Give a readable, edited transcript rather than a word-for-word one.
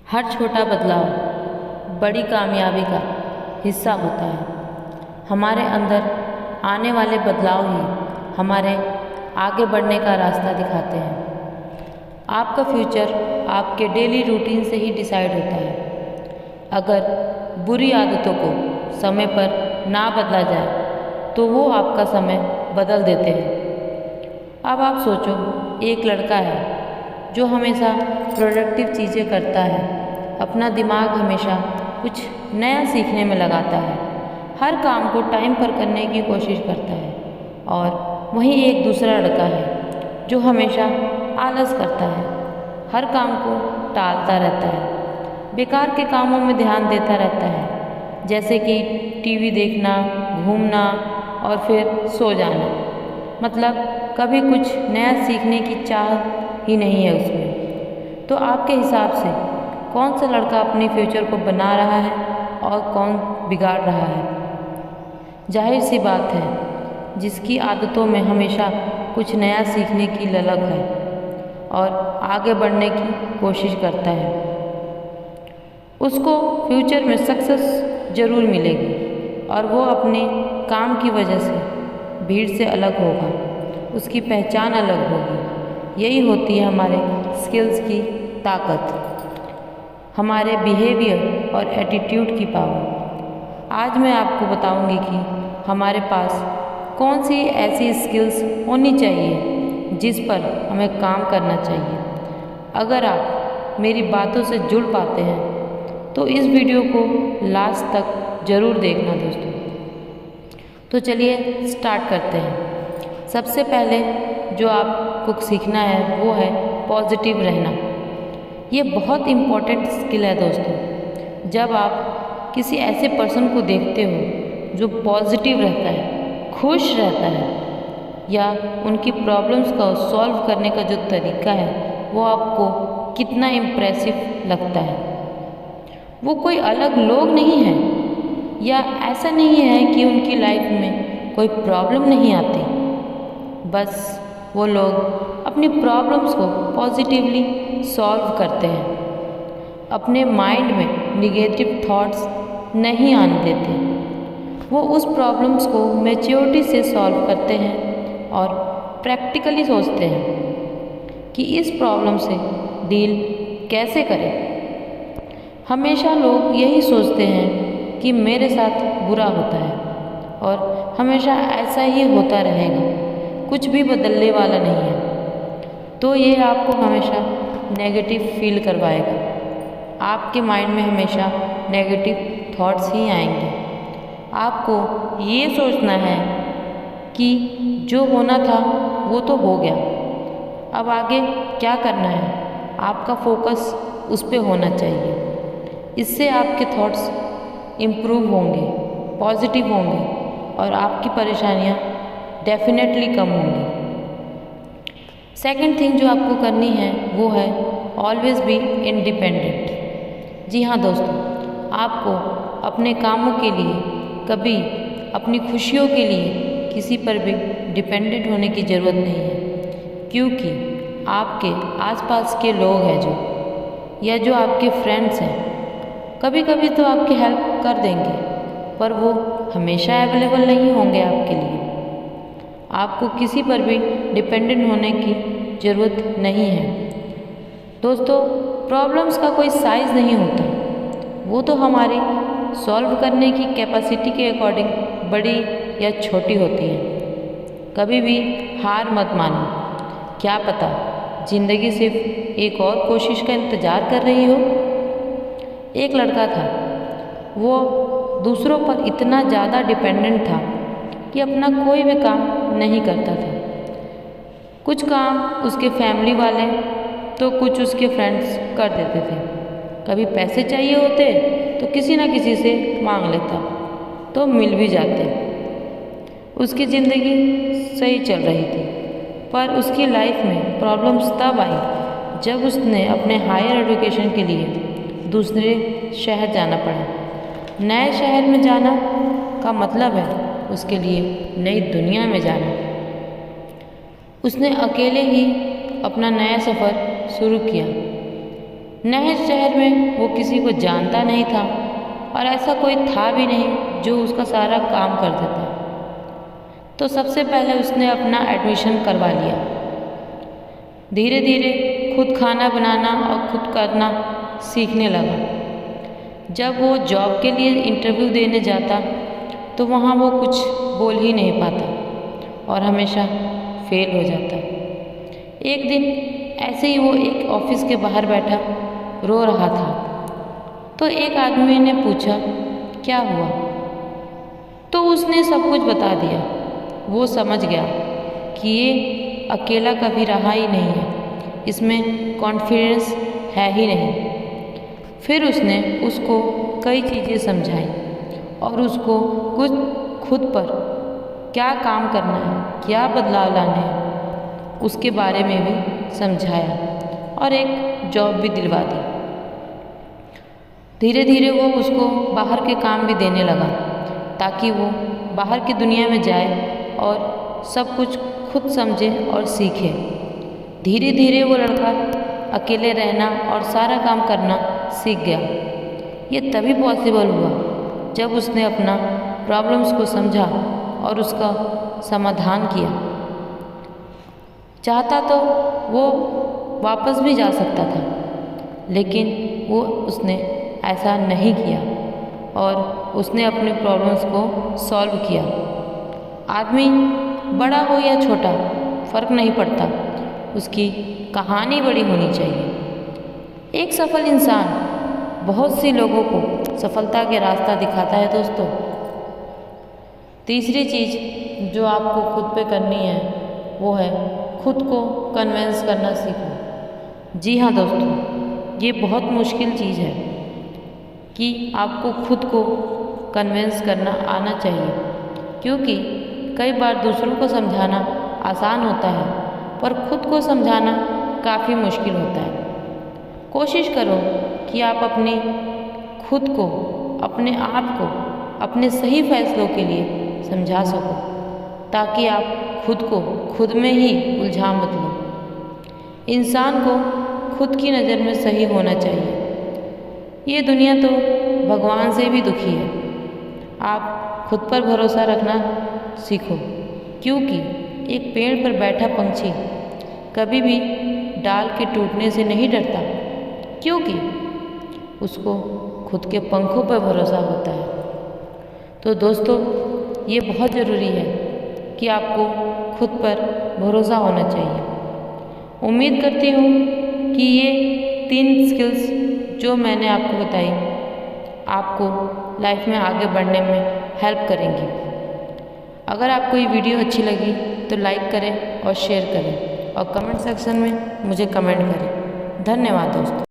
हर छोटा बदलाव बड़ी कामयाबी का हिस्सा होता है। हमारे अंदर आने वाले बदलाव ही हमारे आगे बढ़ने का रास्ता दिखाते हैं। आपका फ्यूचर आपके डेली रूटीन से ही डिसाइड होता है। अगर बुरी आदतों को समय पर ना बदला जाए तो वो आपका समय बदल देते हैं। अब आप सोचो, एक लड़का है जो हमेशा प्रोडक्टिव चीज़ें करता है, अपना दिमाग हमेशा कुछ नया सीखने में लगाता है, हर काम को टाइम पर करने की कोशिश करता है। और वहीं एक दूसरा लड़का है जो हमेशा आलस करता है, हर काम को टालता रहता है, बेकार के कामों में ध्यान देता रहता है, जैसे कि टीवी देखना, घूमना और फिर सो जाना। मतलब कभी कुछ नया सीखने की चाह ही नहीं है उसमें। तो आपके हिसाब से कौन सा लड़का अपने फ्यूचर को बना रहा है और कौन बिगाड़ रहा है? जाहिर सी बात है, जिसकी आदतों में हमेशा कुछ नया सीखने की ललक है और आगे बढ़ने की कोशिश करता है, उसको फ्यूचर में सक्सेस ज़रूर मिलेगी और वो अपने काम की वजह से भीड़ से अलग होगा, उसकी पहचान अलग होगी। यही होती है हमारे स्किल्स की ताकत, हमारे बिहेवियर और एटीट्यूड की पावर। आज मैं आपको बताऊंगी कि हमारे पास कौन सी ऐसी स्किल्स होनी चाहिए जिस पर हमें काम करना चाहिए। अगर आप मेरी बातों से जुड़ पाते हैं तो इस वीडियो को लास्ट तक ज़रूर देखना दोस्तों। तो चलिए स्टार्ट करते हैं। सबसे पहले जो आपको सीखना है वो है पॉजिटिव रहना। ये बहुत इम्पॉर्टेंट स्किल है दोस्तों। जब आप किसी ऐसे पर्सन को देखते हो जो पॉजिटिव रहता है, खुश रहता है, या उनकी प्रॉब्लम्स को सॉल्व करने का जो तरीका है वो आपको कितना इम्प्रेसिव लगता है। वो कोई अलग लोग नहीं हैं, या ऐसा नहीं है कि उनकी लाइफ में कोई प्रॉब्लम नहीं आती, बस वो लोग अपनी प्रॉब्लम्स को पॉजिटिवली सॉल्व करते हैं, अपने माइंड में निगेटिव थॉट्स नहीं आने देते। वो उस प्रॉब्लम्स को मैच्योरिटी से सॉल्व करते हैं और प्रैक्टिकली सोचते हैं कि इस प्रॉब्लम से डील कैसे करें। हमेशा लोग यही सोचते हैं कि मेरे साथ बुरा होता है और हमेशा ऐसा ही होता रहेगा, कुछ भी बदलने वाला नहीं है। तो ये आपको हमेशा नेगेटिव फील करवाएगा। आपके माइंड में हमेशा नेगेटिव थॉट्स ही आएंगे। आपको ये सोचना है कि जो होना था वो तो हो गया, अब आगे क्या करना है, आपका फोकस उस पर होना चाहिए। इससे आपके थॉट्स इम्प्रूव होंगे, पॉजिटिव होंगे और आपकी परेशानियाँ डेफिनेटली कम होंगी। सेकंड थिंग जो आपको करनी है वो है ऑलवेज बी इंडिपेंडेंट। जी हाँ दोस्तों, आपको अपने कामों के लिए, कभी अपनी खुशियों के लिए किसी पर भी डिपेंडेंट होने की ज़रूरत नहीं है, क्योंकि आपके आसपास के लोग हैं जो, या जो आपके फ्रेंड्स हैं, कभी कभी तो आपकी हेल्प कर देंगे, पर वो हमेशा अवेलेबल नहीं होंगे आपके लिए। आपको किसी पर भी डिपेंडेंट होने की ज़रूरत नहीं है दोस्तों। प्रॉब्लम्स का कोई साइज़ नहीं होता, वो तो हमारी सॉल्व करने की कैपेसिटी के अकॉर्डिंग बड़ी या छोटी होती है। कभी भी हार मत मानो, क्या पता ज़िंदगी सिर्फ एक और कोशिश का इंतज़ार कर रही हो। एक लड़का था, वो दूसरों पर इतना ज़्यादा डिपेंडेंट था कि अपना कोई भी काम नहीं करता था। कुछ काम उसके फैमिली वाले तो कुछ उसके फ्रेंड्स कर देते थे। कभी पैसे चाहिए होते तो किसी ना किसी से मांग लेता, तो मिल भी जाते। उसकी ज़िंदगी सही चल रही थी, पर उसकी लाइफ में प्रॉब्लम्स तब आई जब उसने अपने हायर एजुकेशन के लिए दूसरे शहर जाना पड़ा। नए शहर में जाना का मतलब है उसके लिए नई दुनिया में जाना। उसने अकेले ही अपना नया सफ़र शुरू किया। नए शहर में वो किसी को जानता नहीं था और ऐसा कोई था भी नहीं जो उसका सारा काम कर देता। तो सबसे पहले उसने अपना एडमिशन करवा लिया। धीरे धीरे खुद खाना बनाना और खुद करना सीखने लगा। जब वो जॉब के लिए इंटरव्यू देने जाता तो वहाँ वो कुछ बोल ही नहीं पाता और हमेशा फेल हो जाता। एक दिन ऐसे ही वो एक ऑफिस के बाहर बैठा रो रहा था। तो एक आदमी ने पूछा, क्या हुआ? तो उसने सब कुछ बता दिया। वो समझ गया कि ये अकेला कभी रहा ही नहीं है, इसमें कॉन्फिडेंस है ही नहीं। फिर उसने उसको कई चीज़ें समझाई और उसको कुछ खुद पर क्या काम करना है, क्या बदलाव लाने हैं, उसके बारे में भी समझाया और एक जॉब भी दिलवा दी। धीरे धीरे वो उसको बाहर के काम भी देने लगा ताकि वो बाहर की दुनिया में जाए और सब कुछ खुद समझे और सीखे। धीरे धीरे वो लड़का अकेले रहना और सारा काम करना सीख गया। ये तभी पॉसिबल हुआ जब उसने अपना प्रॉब्लम्स को समझा और उसका समाधान किया। चाहता तो वो वापस भी जा सकता था, लेकिन उसने ऐसा नहीं किया और उसने अपने प्रॉब्लम्स को सॉल्व किया। आदमी बड़ा हो या छोटा फर्क नहीं पड़ता, उसकी कहानी बड़ी होनी चाहिए। एक सफल इंसान बहुत सी लोगों को सफलता के रास्ता दिखाता है दोस्तों। तीसरी चीज़ जो आपको खुद पे करनी है वो है खुद को कन्विंस करना सीखो। जी हाँ दोस्तों, ये बहुत मुश्किल चीज़ है कि आपको खुद को कन्विंस करना आना चाहिए, क्योंकि कई बार दूसरों को समझाना आसान होता है पर खुद को समझाना काफ़ी मुश्किल होता है। कोशिश करो कि आप अपने खुद को, अपने आप को अपने सही फैसलों के लिए समझा सको, ताकि आप खुद को खुद में ही उलझा मत लो। इंसान को खुद की नज़र में सही होना चाहिए। ये दुनिया तो भगवान से भी दुखी है। आप खुद पर भरोसा रखना सीखो, क्योंकि एक पेड़ पर बैठा पंछी कभी भी डाल के टूटने से नहीं डरता, क्योंकि उसको खुद के पंखों पर भरोसा होता है। तो दोस्तों, ये बहुत ज़रूरी है कि आपको खुद पर भरोसा होना चाहिए। उम्मीद करती हूँ कि ये 3 स्किल्स जो मैंने आपको बताई आपको लाइफ में आगे बढ़ने में हेल्प करेंगी। अगर आपको ये वीडियो अच्छी लगी तो लाइक करें और शेयर करें और कमेंट सेक्शन में मुझे कमेंट करें। धन्यवाद दोस्तों।